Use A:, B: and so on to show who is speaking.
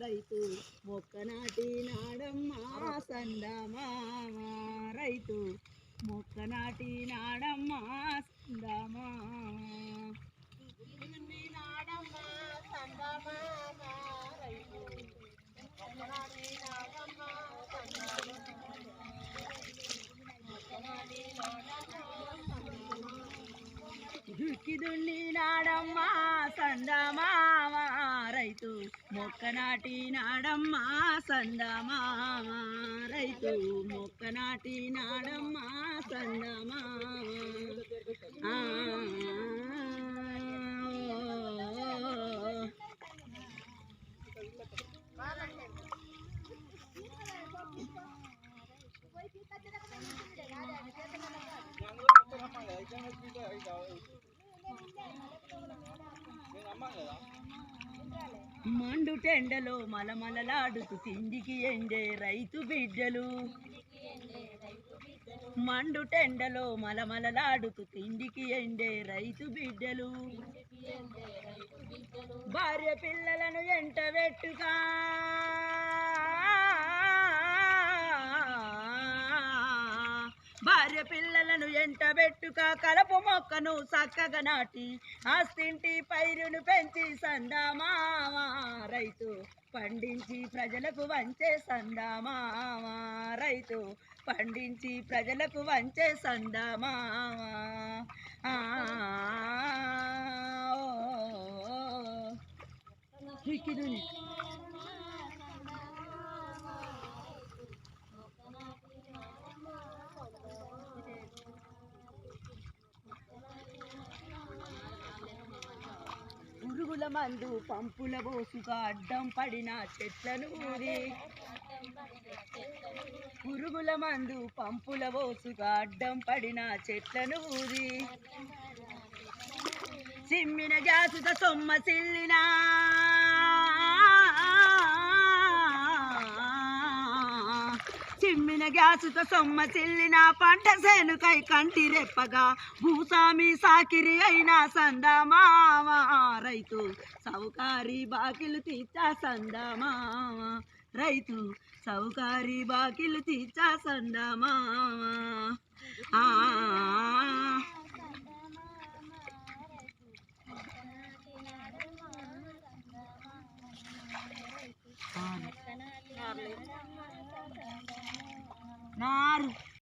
A: రైతు మొక్కనాటి నాడమ్మా సందమామ రైతు మొక్కనాటి నాడమ్మా సందమామ నాడమ్మా సందమామ రైతు మొక్కనాటి నాడమ్మా దుక్కిదున్ని నాడమ్మా సందమామ రైతు మొక్కనాటి నాడమ్మా సందమామ రైతు మొక్కనాటి నాడమ్మా సందమామ మండు టెండలో మలమలలాడుతూ తిండికి ఎండే రైతు బిడ్డలు మండు టెండలో మలమలలాడుతూ తిండికి ఎండే రైతు బిడ్డలు భార్య పిల్లలను ఎంట వెట్టుగా భార్య పిల్లలను ఎంటబెట్టుక కలపు మొక్కను చక్కగా నాటి ఆస్తింటి పైరును పెంచి సందమామ రైతు పండించి ప్రజలకు వంచే సందమామ రైతు పండించి ప్రజలకు వంచే సందమామ పురుగుల మందు పంపుల బోసుగా అడ్డం పడిన చెట్లను ఊరి పురుగుల మందు పంపుల బోసుగా అడ్డం పడిన చెట్లను ఊరి చిమ్మిన గ్యాసుత సొమ్మ సిల్లిన చిమ్మిన గ్యాసుతో సొమ్మ చెల్లిన పంట సేనుకై కంటి రెప్పగా భూసామి సాకిరి అయిన సందమామ రైతు సౌకారి బాకిలు తీర్చా సందమామ రైతు సౌకారి బాకిలు తీర్చా సందమామ